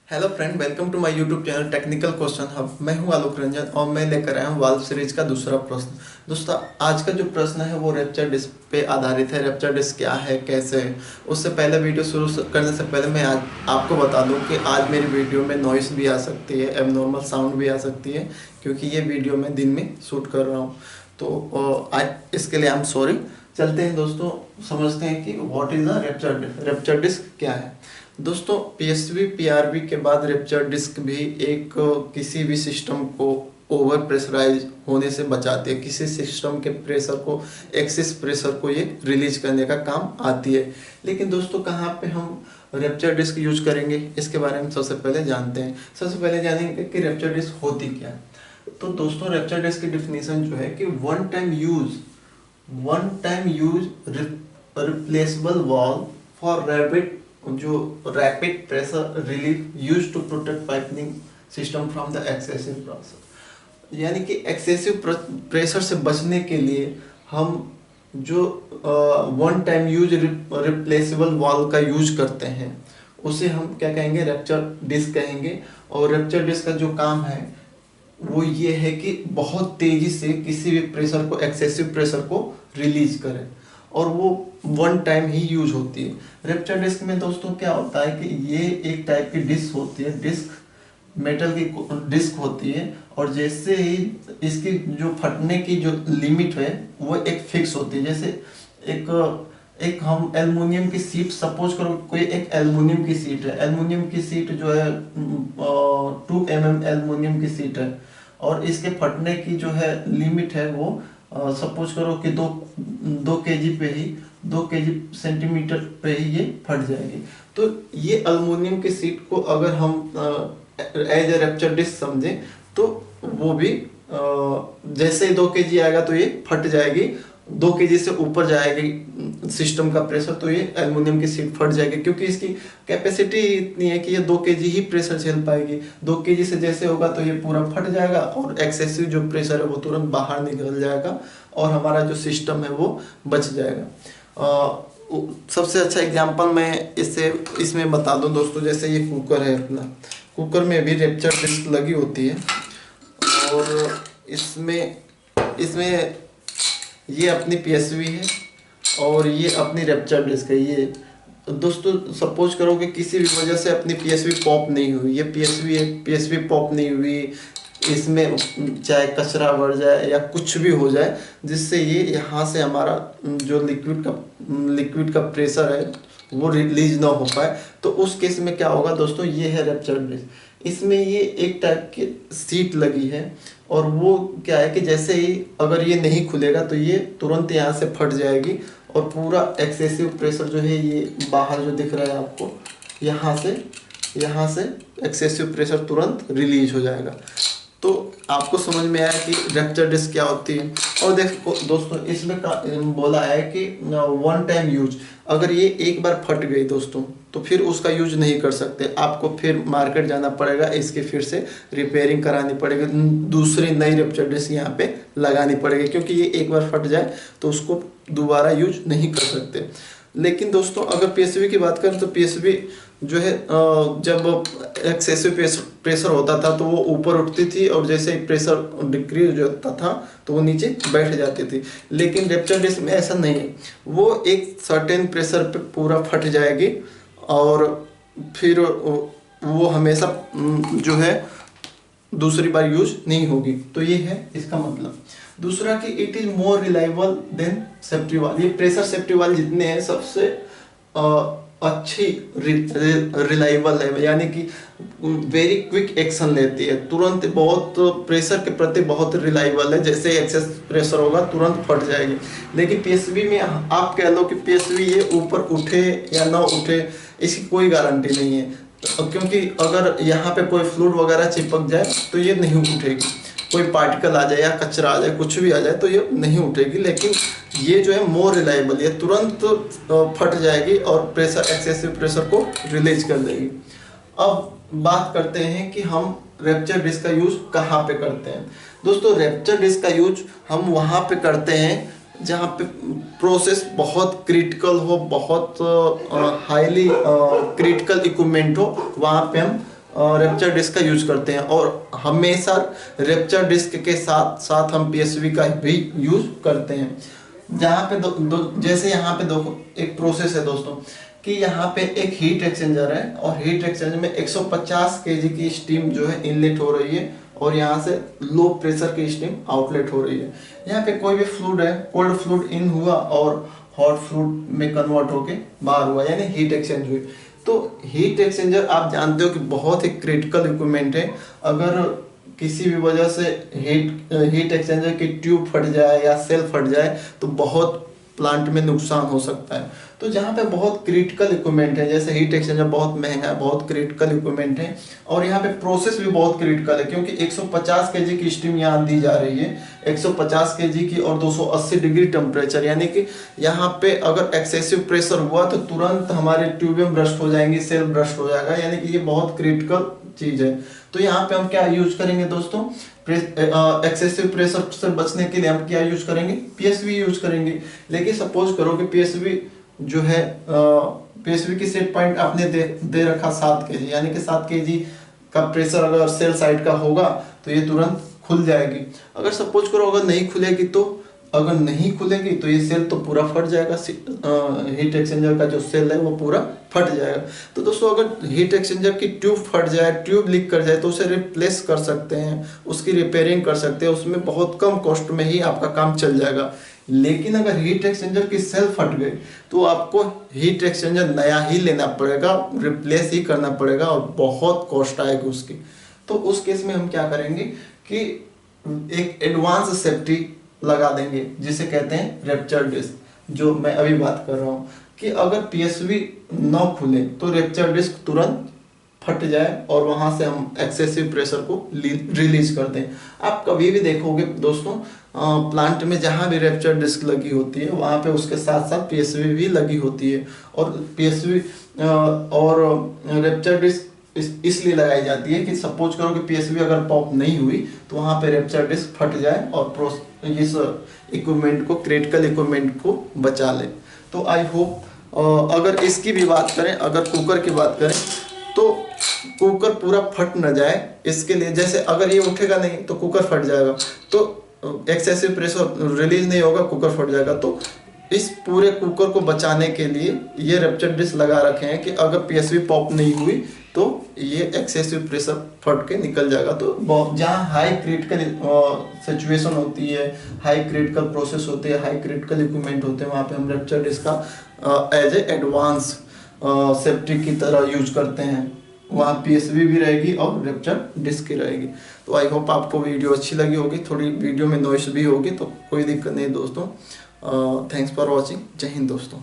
Hello friend, welcome to my YouTube channel technical question hub. मैं हूं आलोक रंजन और मैं लेकर आया हूं वाल्व सीरीज का दूसरा प्रश्न। दोस्तों, आज का जो प्रश्न है वो रैप्चर डिस्क पे आधारित है। रैप्चर डिस्क क्या है, कैसे है। उससे पहले वीडियो शुरू करने से पहले मैं आज आपको बता दूं कि आज मेरी वीडियो में नॉइस भी आ सकती है, एबनॉर्मल साउंड भी आ सकती है, क्योंकि ये वीडियो मैं दिन में शूट कर रहा हूँ। तो आज इसके लिए आई एम सॉरी। चलते हैं दोस्तों, समझते हैं कि what is the rupture disc. Rupture disc क्या है दोस्तों। पीएसवी पीआरवी के बाद रैप्चर डिस्क भी एक किसी भी सिस्टम को ओवर प्रेशराइज होने से बचाती है। किसी सिस्टम के प्रेशर को, एक्सेस प्रेशर को ये रिलीज करने का काम आती है। लेकिन दोस्तों, कहाँ पे हम रैप्चर डिस्क यूज करेंगे, इसके बारे में सबसे पहले जानते हैं। सबसे पहले जानेंगे कि रैप्चर डिस्क होती क्या है। तो दोस्तों, रैप्चर डिस्क की डिफिनीशन जो है कि one time use replaceable valve for rapid pressure relief use to protect piping system from the excessive pressure. यानी कि एक्सेसिव प्रेशर से बचने के लिए हम जो one time use replaceable valve का यूज करते हैं उसे हम क्या कहेंगे, रैप्चर डिस्क कहेंगे। और रैप्चर डिस्क का जो काम है वो ये है कि बहुत तेजी से किसी भी प्रेशर को, एक्सेसिव प्रेशर को रिलीज करे, और वो वन टाइम ही यूज होती है। रैप्चर डिस्क में दोस्तों क्या होता है कि ये एक टाइप की डिस्क होती है, डिस्क मेटल की डिस्क होती है, और जैसे ही इसकी जो फटने की जो लिमिट है वो एक फिक्स होती है। जैसे एक हम एल्युमिनियम की सीट, सपोज करो कोई एक एल्युमिनियम की सीट है। एल्युमिनियम की सीट जो है 2 mm एल्युमिनियम की सीट है, और इसके फटने की जो है लिमिट है वो सपोज करो कि दो केजी पे ही, 2 केजी सेंटीमीटर पे ही ये फट जाएगी। तो ये एल्युमिनियम की सीट को अगर हम एज ए रैप्चर डिस्क समझें तो वो भी जैसे ही 2 केजी आएगा तो ये फट जाएगी। 2 केजी से ऊपर जाएगी सिस्टम का प्रेशर तो ये एल्युमिनियम की सीट फट जाएगी, क्योंकि इसकी कैपेसिटी इतनी है कि ये 2 केजी ही प्रेशर झेल पाएगी। 2 केजी से जैसे होगा तो ये पूरा फट जाएगा, और एक्सेसिव जो प्रेशर है वो तुरंत बाहर निकल जाएगा, और हमारा जो सिस्टम है वो बच जाएगा। सबसे अच्छा एग्जांपल मैं इसमें बता दूं दोस्तों। जैसे ये कुकर है अपना, कुकर में भी रैप्चर डिस्क लगी होती है, और इसमें ये अपनी पीएसवी है और ये अपनी रैप्चर डिस्क है। ये दोस्तों सपोज करो कि किसी भी वजह से अपनी पीएसवी पॉप नहीं हुई, ये पीएसवी पॉप नहीं हुई, इसमें चाहे कचरा भर जाए या कुछ भी हो जाए जिससे ये यहाँ से हमारा जो लिक्विड का प्रेशर है वो रिलीज ना हो पाए, तो उस केस में क्या होगा दोस्तों, ये है रैप्चर डिस्क। इसमें ये एक टाइप की सीट लगी है, और वो क्या है कि जैसे ही अगर ये नहीं खुलेगा तो ये तुरंत यहाँ से फट जाएगी, और पूरा एक्सेसिव प्रेशर जो है ये बाहर जो दिख रहा है आपको, यहाँ से एक्सेसिव प्रेशर तुरंत रिलीज हो जाएगा। तो आपको समझ में आया कि रैप्चर डिस्क क्या होती है। और देखो दोस्तों, इसमें बोला है कि वन टाइम यूज, अगर ये एक बार फट गई दोस्तों तो फिर उसका यूज नहीं कर सकते। आपको फिर मार्केट जाना पड़ेगा, इसकी फिर से रिपेयरिंग करानी पड़ेगी, दूसरी नई रैप्चर डिस्क यहाँ पे लगानी पड़ेगी, क्योंकि ये एक बार फट जाए तो उसको दोबारा यूज नहीं कर सकते। लेकिन दोस्तों, अगर पीएसवी की बात करें तो पीएसवी जो है जब एक्सेसिव प्रेशर होता था तो वो ऊपर उठती थी, और जैसे ही प्रेशर डिक्रीज होता था तो वो नीचे बैठ जाती थी। लेकिन रैप्चर डिस्क में ऐसा नहीं है, वो एक सर्टेन प्रेशर पे पूरा फट जाएगी, और फिर वो हमेशा जो है दूसरी बार यूज नहीं होगी। तो ये है इसका मतलब। दूसरा कि it is more reliable then safety वाल। ये प्रेशर सेफ्टी वाल जितने हैं सबसे अच्छी रिलायबल है, यानी कि वेरी क्विक एक्शन लेती है, तुरंत बहुत प्रेशर के प्रति बहुत रिलायबल है। जैसे एक्सेस प्रेशर होगा तुरंत फट जाएगी। लेकिन पीएसवी में आप कह लो कि पीएसवी ये ऊपर उठे या ना उठे इसकी कोई गारंटी नहीं है, क्योंकि अगर यहाँ पे कोई फ्लूइड वगैरह चिपक जाए तो ये नहीं उठेगी। कोई पार्टिकल आ जाए या कचरा आ जाए, कुछ भी आ जाए तो ये नहीं उठेगी। लेकिन ये जो है मोर रिलायबल, ये तुरंत फट जाएगी और प्रेशर, एक्सेसिव प्रेशर को रिलीज कर देगी। अब बात करते हैं कि हम रैप्चर डिस्क का यूज कहाँ पे करते हैं। दोस्तों, रैप्चर डिस्क का यूज हम वहाँ पे करते हैं जहाँ पे प्रोसेस बहुत क्रिटिकल हो, बहुत हाईली क्रिटिकल इक्विपमेंट हो, वहाँ पे हम रेप्चर डिस्क का यूज करते हैं, और हमेशा रेप्चर डिस्क के साथ साथ हम पीएसवी का भी यूज करते हैं। जहाँ पे जैसे यहाँ पे देखो एक प्रोसेस है दोस्तों, कि यहाँ पे एक हीट एक्सचेंजर है और हीट एक्सचेंजर में 150 केजी की स्टीम जो है इनलेट हो रही है और यहाँ से लो प्रेशर की स्टीम आउटलेट हो रही है। यहाँ पे कोई भी फ्लूइड है, कोल्ड फ्लूइड इन हुआ और हॉट फ्लूइड में कन्वर्ट होके बाहर हुआ, यानी हीट एक्सचेंज हुई। तो हीट एक्सचेंजर आप जानते हो कि बहुत ही क्रिटिकल इक्विपमेंट है। अगर किसी भी वजह से हीट एक्सचेंजर की ट्यूब फट जाए या सेल फट जाए तो बहुत प्लांट में नुकसान हो सकता है। तो जहाँ पे बहुत क्रिटिकल इक्विपमेंट है, जैसे हीट एक्सचेंजर बहुत महंगा है, बहुत क्रिटिकल इक्विपमेंट है, और यहाँ पे प्रोसेस भी बहुत क्रिटिकल है, क्योंकि 150 केजी की स्टीम यहाँ दी जा रही है, 150 केजी की, और 280 डिग्री टेम्परेचर, यानी कि यहाँ पे अगर एक्सेसिव प्रेशर हुआ तो तुरंत हमारे ट्यूबें ब्रस्ट हो जाएंगी, सेल ब्रस्ट हो जाएगा, यानी कि ये बहुत क्रिटिकल चीज है। तो यहाँ पे हम क्या यूज करेंगे दोस्तों, एक्सेसिव प्रेशर से बचने के लिए हम क्या यूज करेंगे, पीएसवी यूज करेंगे। लेकिन सपोज करो कि पीएसवी जो है पीएसवी की सेट पॉइंट आपने दे रखा 7 केजी, यानी कि 7 केजी का प्रेशर अगर सेल साइड का होगा तो ये तुरंत खुल जाएगी। अगर सपोज करो अगर नहीं खुलेगी तो ये सेल तो पूरा फट जाएगा, हीट एक्सचेंजर का जो सेल है वो पूरा फट जाएगा। तो दोस्तों अगर हीट एक्सचेंजर की ट्यूब फट जाए, ट्यूब लीक कर जाए, तो उसे रिप्लेस कर सकते हैं, उसकी रिपेयरिंग कर सकते हैं, उसमें बहुत कम कॉस्ट में ही आपका काम चल जाएगा। लेकिन अगर हीट एक्सचेंजर की सेल फट गई तो आपको हीट एक्सचेंजर नया ही लेना पड़ेगा, रिप्लेस ही करना पड़ेगा, और बहुत कॉस्ट आएगी उसकी। तो उस केस में हम क्या करेंगे कि एक एडवांस सेफ्टी लगा देंगे, जिसे कहते हैं रेप्चर डिस्क, जो मैं अभी बात कर रहा हूँ, कि अगर पीएसवी न खुले तो रेप्चर डिस्क तुरंत फट जाए और वहां से हम एक्सेसिव प्रेशर को रिलीज कर दें। आप कभी भी देखोगे दोस्तों प्लांट में जहां भी रेप्चर डिस्क लगी होती है वहां पे उसके साथ साथ पीएसवी भी लगी होती है, और पीएसवी और रेप्चर डिस्क इसलिए लगाई जाती है कि सपोज करो कि पीएसवी अगर पॉप नहीं हुई तो वहां पे रेप्चर डिस्क फट जाए और इस इक्विपमेंट को, क्रिटिकल इक्विपमेंट को बचा ले। तो आई होप अगर इसकी भी बात करें, अगर कुकर की बात करें, तो कुकर पूरा फट न जाए इसके लिए, जैसे अगर ये उठेगा नहीं तो कुकर फट जाएगा, तो एक्सेसिव प्रेशर रिलीज नहीं होगा, कुकर फट जाएगा। तो इस पूरे कुकर को बचाने के लिए ये रेप्चर डिस्क लगा रखे हैं कि अगर पीएसवी पॉप नहीं हुई तो ये एक्सेसिव प्रेशर फट के निकल जाएगा। तो जहाँ हाई क्रिटिकल सिचुएशन होती है, हाई क्रिटिकल प्रोसेस होते हैं, हाई क्रिटिकल इक्विपमेंट होते हैं, वहाँ पे हम रेप्चर डिस्क का एज ए एडवांस सेफ्टी की तरह यूज करते हैं। वहाँ पीएसवी भी रहेगी और रेप्चर डिस्क की रहेगी। तो आई होप आपको वीडियो अच्छी लगी होगी, थोड़ी वीडियो में नॉइस भी होगी तो कोई दिक्कत नहीं दोस्तों। Thanks for watching. जय हिंद दोस्तों।